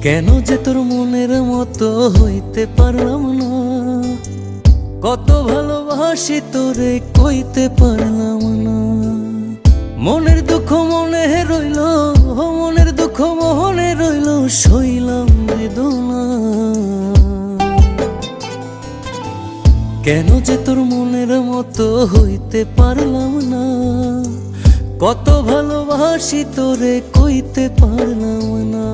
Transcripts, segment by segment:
কেন যে তোর মনের মতো হইতে পারলাম না, কত ভালোবাসি তোরে কইতে পারলাম না। মনের দুঃখ মনে রইল, মনের দুঃখ মনে রইল, সইলাম বেদনা। কেন যে তোর মনের মতো হইতে পারলাম না, কত ভালোবাসি তোরে কইতে পারলাম না।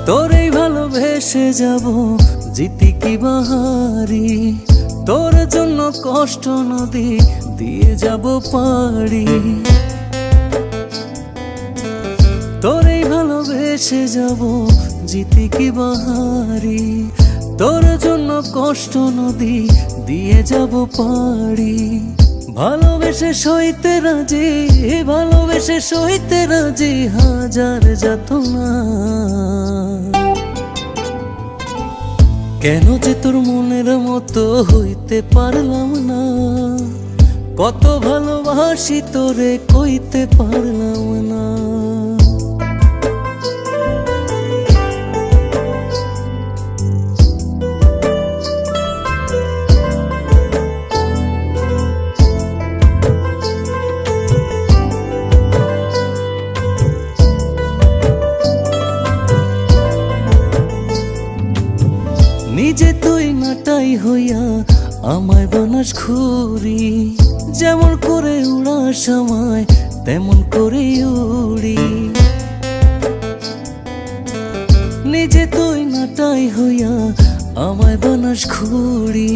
তোরেই ভালোবেসে যাব জিতি কি বাহারি, তোর জন্য কষ্ট নদী দিয়ে যাব পাড়ি। তোরেই ভালোবেসে যাব জিতি কি বাহারি, তোর জন্য কষ্ট নদী দিয়ে যাব পাড়ি। ভালোবেসে সইতে রাজি, ভালোবেসে সইতে রাজি হাজার যাতনা। কেন যে তোর মনের মতো হইতে পারলাম না, কত ভালোবাসি তোরে কইতে পারলাম না। নিজে তুই নাটাই হইয়া আমায় বানাস ঘুরি, যেমন করে উড়ার সময় তেমন করে উড়ি। নিজে তুই নাটাই হইয়া আমায় বানাস ঘুরি,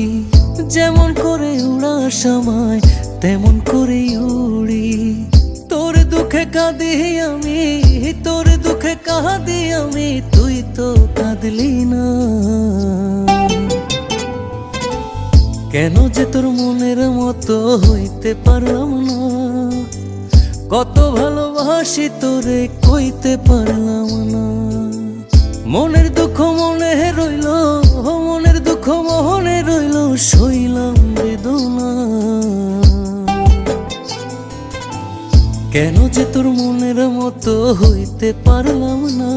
যেমন করে উড়ার সময় তেমন করে উড়ি। তোর দুঃখে কাঁদি আমি, তোর দুঃখে কাঁদি আমি, তুই তো কাঁদলি না। কেন যে তোর মনের মতো হইতে পারলাম না, কত ভালোবাসি তোরে কইতে পারলাম না। মনের দুঃখ মনে রইল, মনের দুঃখ মনে রইল, সইলাম বেদনা। কেন যে তোর মনের মতো হইতে পারলাম না,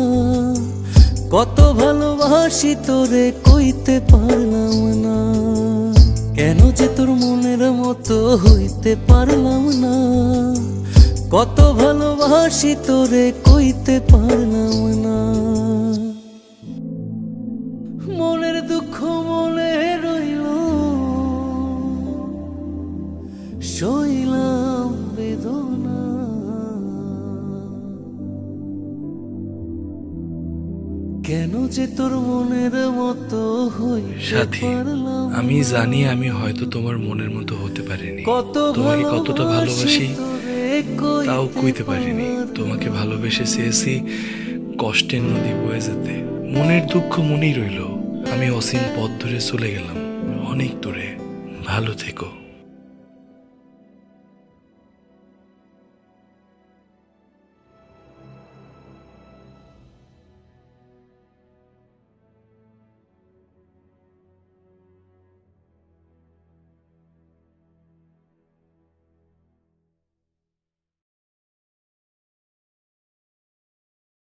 কত ভালোবাসি তোরে কইতে পারলাম না। কেন যে তোর মনের মতো হইতে পারলাম না, কত ভালোবাসি তোরে কইতে পারলাম না। মনের দুঃখ মনে রইল, সইলাম বেদনা। কেন যে তোর মনের মতো সাথী, আমি জানি আমি হয়তো তোমার মনের মতো হতে পারিনি। তোমাকে কতটা ভালোবাসি তাও কইতে পারিনি। তোমাকে ভালোবেসে চেয়েছি কষ্টের নদী বয়ে যেতে। মনের দুঃখ মনেই রইল। আমি অসীম পথ ধরে চলে গেলাম অনেক দূরে। ভালো থেকো।